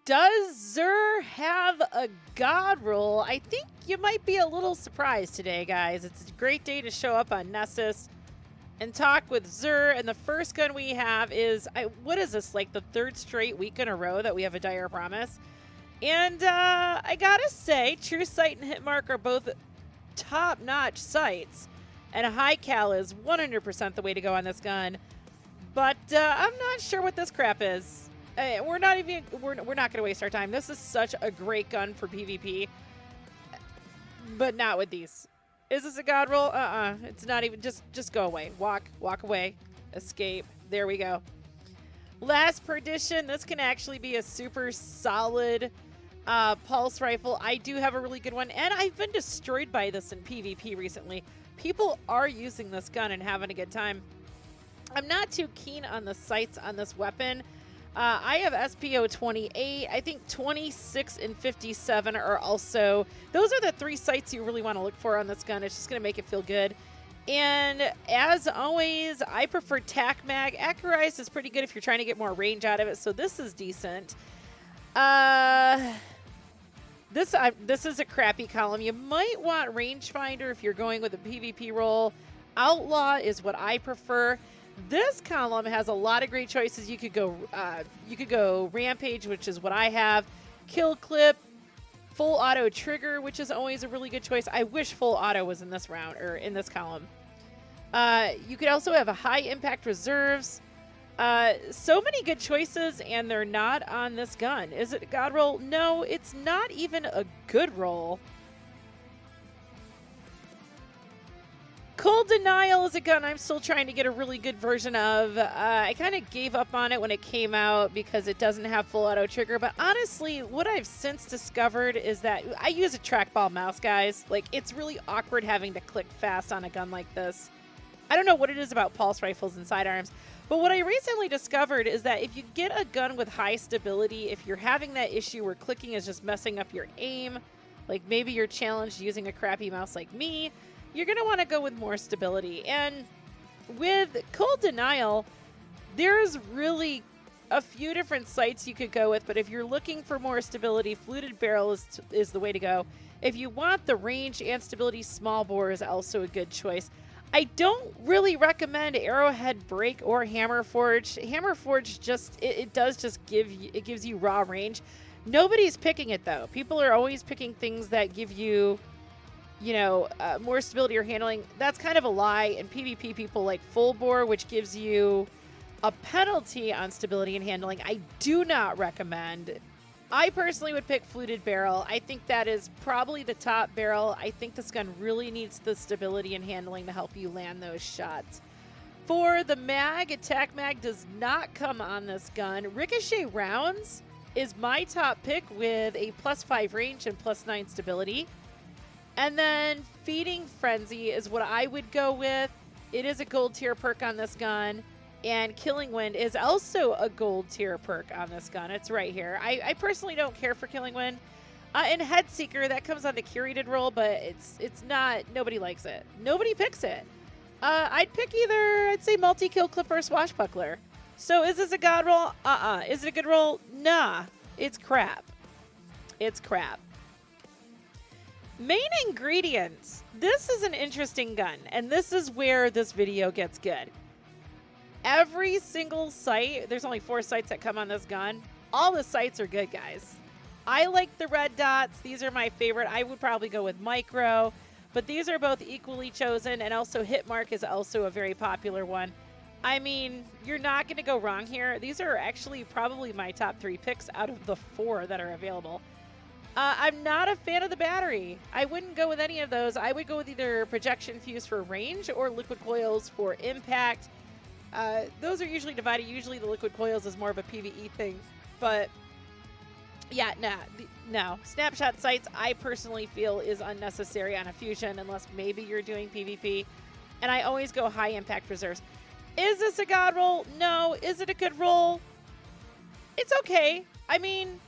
Does Zur have a god roll? I think you might be a little surprised today, guys. It's a great day to show up on Nessus and talk with Zur. And the first gun we have is, what is this, like the third straight week in a row that we have a Dire Promise? And I gotta say, True Sight and Hitmark are both top-notch sights. And High Cal is 100% the way to go on this gun. But I'm not sure what this crap is. We're not going to waste our time. This is such a great gun for PvP. But not with these. Is this a god roll? It's not even. Just go away. Walk away. Escape. There we go. Last Perdition. This can actually be a super solid pulse rifle. I do have a really good one. And I've been destroyed by this in PvP recently. People are using this gun and having a good time. I'm not too keen on the sights on this weapon. I have SPO 28. I think 26 and 57 are also, those are the three sights you really want to look for on this gun. It's just going to make it feel good. And as always, I prefer TAC Mag. Accurized is pretty good if you're trying to get more range out of it, so this is decent. This is a crappy column. You might want Rangefinder if you're going with a PvP roll. Outlaw is what I prefer. This column has a lot of great choices. You could go Rampage, which is what I have. Kill Clip, Full Auto Trigger, which is always a really good choice. I wish Full Auto was in this round or in this column. You could also have a High Impact Reserves. So many good choices, and they're not on this gun. Is it a god roll? No, it's not even a good roll. Cold Denial is a gun I'm still trying to get a really good version of. I kind of gave up on it when it came out because it doesn't have full auto trigger, but honestly, what I've since discovered is that I use a trackball mouse, guys. Like, it's really awkward having to click fast on a gun like this. I don't know what it is about pulse rifles and sidearms, but what I recently discovered is that if you get a gun with high stability, if you're having that issue where clicking is just messing up your aim, like maybe you're challenged using a crappy mouse like me, you're going to want to go with more stability. And with Cold Denial, there's really a few different sights you could go with, but if you're looking for more stability, Fluted Barrel is the way to go. If you want the range and stability, Small Bore is also a good choice. I don't really recommend Arrowhead Break or Hammer Forge. Hammer Forge it does just gives you raw range. Nobody's picking it though. People are always picking things that give you, more stability or handling. That's kind of a lie. And PvP people like Full Bore, which gives you a penalty on stability and handling. I do not recommend. I personally would pick Fluted Barrel. I think that is probably the top barrel. I think this gun really needs the stability and handling to help you land those shots. For the mag, Attack Mag does not come on this gun. Ricochet Rounds is my top pick with a +5 range and +9 stability. And then Feeding Frenzy is what I would go with. It is a gold tier perk on this gun. And Killing Wind is also a gold tier perk on this gun. It's right here. I personally don't care for Killing Wind. And Head Seeker, that comes on the curated roll, but it's not, nobody likes it. Nobody picks it. I'd pick either, I'd say Multi-Kill Clip or Swashbuckler. So is this a god roll? Is it a good roll? Nah. It's crap. It's crap. Main ingredients. This is an interesting gun, and this is where this video gets good. Every single sight, there's only 4 sights that come on this gun. All the sights are good, guys. I like the red dots. These are my favorite. I would probably go with Micro, but these are both equally chosen, and also Hitmark is also a very popular one. I mean, you're not going to go wrong here. These are actually probably my top 3 picks out of the 4 that are available. I'm not a fan of the battery. I wouldn't go with any of those. I would go with either Projection Fuse for range or Liquid Coils for impact. Those are usually divided. Usually the Liquid Coils is more of a PvE thing. But yeah, no. Snapshot sights, I personally feel, is unnecessary on a fusion unless maybe you're doing PvP. And I always go High Impact Reserves. Is this a god roll? No. Is it a good roll? It's okay. I mean,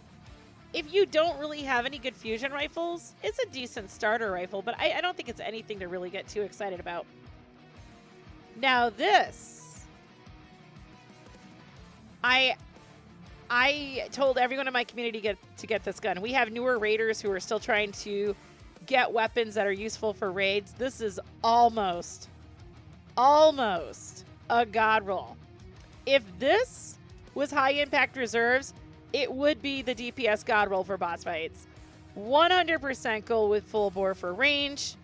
if you don't really have any good fusion rifles, it's a decent starter rifle, but I don't think it's anything to really get too excited about. Now this, I told everyone in my community to get this gun. We have newer raiders who are still trying to get weapons that are useful for raids. This is almost a god roll. If this was high impact reserves, it would be the DPS god roll for boss fights. 100% go with full bore for range.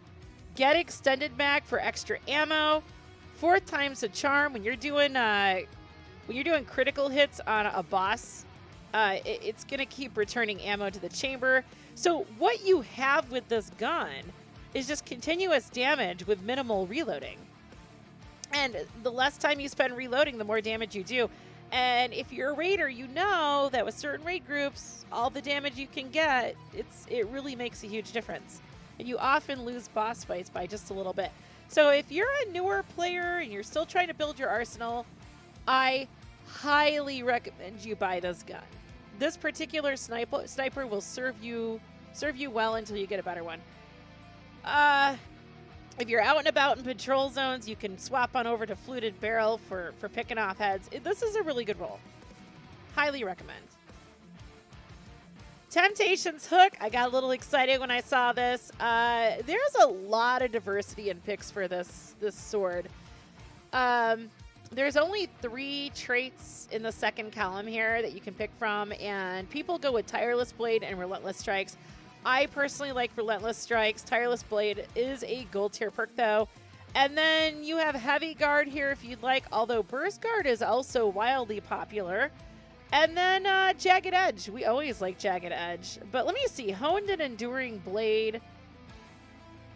Get extended mag for extra ammo. 4th time's a charm when you're doing critical hits on a boss. It's gonna keep returning ammo to the chamber. So what you have with this gun is just continuous damage with minimal reloading. And the less time you spend reloading, the more damage you do. And if you're a raider, you know that with certain raid groups, all the damage you can get, it really makes a huge difference. And you often lose boss fights by just a little bit. So if you're a newer player and you're still trying to build your arsenal, I highly recommend you buy this gun. This particular sniper will serve you well until you get a better one. If you're out and about in patrol zones, you can swap on over to fluted barrel for picking off heads. This is a really good roll. Highly recommend. Temptation's Hook. I got a little excited when I saw this. There's a lot of diversity in picks for this sword. There's only 3 traits in the second column here that you can pick from, and people go with Tireless Blade and Relentless Strikes. I personally like Relentless Strikes. Tireless Blade is a gold tier perk though. And then you have Heavy Guard here if you'd like, although Burst Guard is also wildly popular. And then Jagged Edge. We always like Jagged Edge. But let me see. Honed and Enduring Blade.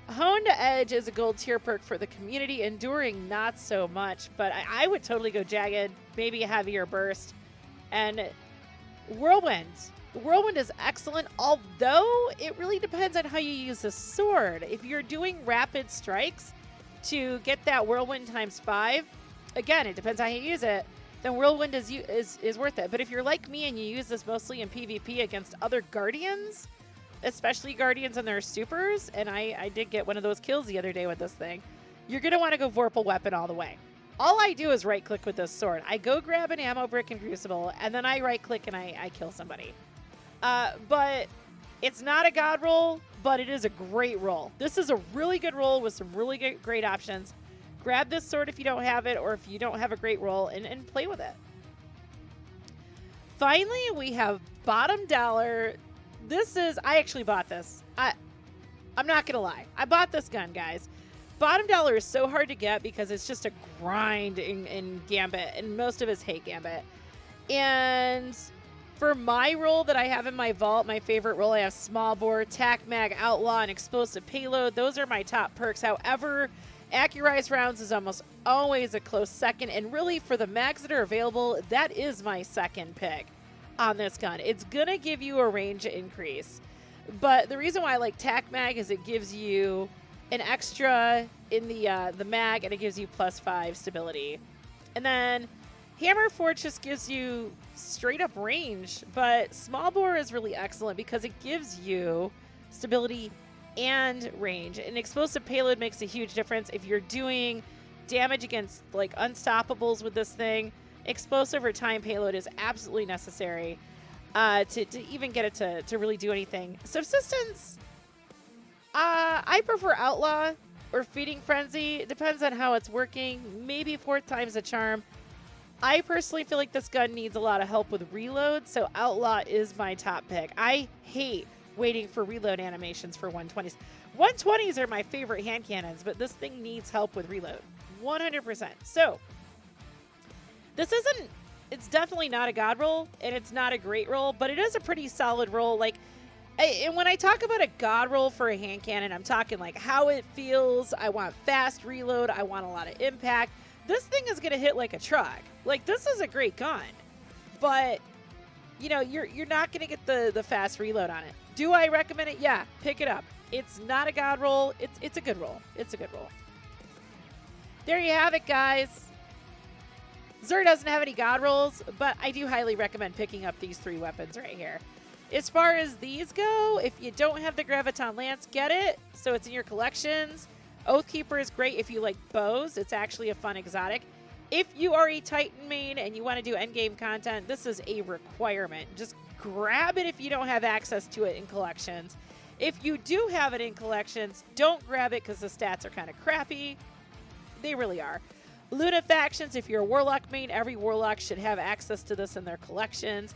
Honed Edge is a gold tier perk for the community. Enduring, not so much. But I would totally go Jagged, maybe a heavier burst. And Whirlwind. Whirlwind is excellent, although it really depends on how you use the sword. If you're doing rapid strikes to get that Whirlwind ×5, again, it depends on how you use it, then Whirlwind is worth it. But if you're like me and you use this mostly in PvP against other Guardians, especially Guardians and their supers, and I did get one of those kills the other day with this thing, you're going to want to go Vorpal Weapon all the way. All I do is right-click with this sword. I go grab an ammo brick and crucible, and then I right-click and I kill somebody. But it's not a god roll, but it is a great roll. This is a really good roll with some really great options. Grab this sword if you don't have it, or if you don't have a great roll, and play with it. Finally, we have Bottom Dollar. I actually bought this. I'm not gonna lie. I bought this gun, guys. Bottom Dollar is so hard to get because it's just a grind in Gambit, and most of us hate Gambit. And for my roll that I have in my vault, my favorite roll, I have Small Bore, Tac Mag, Outlaw, and Explosive Payload. Those are my top perks. However, Accurized Rounds is almost always a close second, and really for the mags that are available, that is my second pick on this gun. It's gonna give you a range increase, but the reason why I like Tac Mag is it gives you an extra in the mag, and it gives you +5 stability. And then Hammer Forge just gives you straight up range, but Small Bore is really excellent because it gives you stability and range. And Explosive Payload makes a huge difference if you're doing damage against like unstoppables with this thing. Explosive or time payload is absolutely necessary to even get it to really do anything. Subsistence, I prefer Outlaw or Feeding Frenzy. It depends on how it's working. Maybe 4th time's a charm. I personally feel like this gun needs a lot of help with reload, so Outlaw is my top pick. I hate waiting for reload animations for 120s. 120s are my favorite hand cannons, but this thing needs help with reload. 100%. So, it's definitely not a god roll, and it's not a great roll, but it is a pretty solid roll. Like, and when I talk about a god roll for a hand cannon, I'm talking like how it feels. I want fast reload. I want a lot of impact. This thing is going to hit like a truck. Like, this is a great gun, but you know, you're not going to get the fast reload on it. Do I recommend it? Yeah, pick it up. It's not a god roll. It's a good roll. It's a good roll. There you have it, guys. Xur doesn't have any god rolls, but I do highly recommend picking up these 3 weapons right here. As far as these go, if you don't have the Graviton Lance, get it so it's in your collections. Oathkeeper is great if you like bows. It's actually a fun exotic. If you are a Titan main and you want to do endgame content, this is a requirement. Just grab it if you don't have access to it in collections. If you do have it in collections, don't grab it because the stats are kind of crappy. They really are. Luna factions, if you're a Warlock main, every Warlock should have access to this in their collections.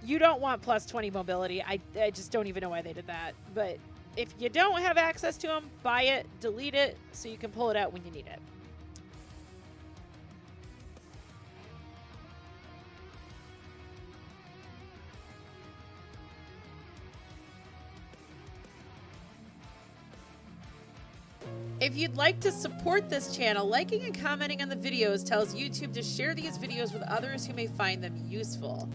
You don't want plus 20 mobility. I just don't even know why they did that. But if you don't have access to them, buy it, delete it, so you can pull it out when you need it. If you'd like to support this channel, liking and commenting on the videos tells YouTube to share these videos with others who may find them useful.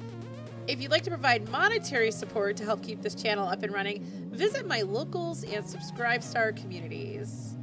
If you'd like to provide monetary support to help keep this channel up and running, visit my locals and subscribe star communities.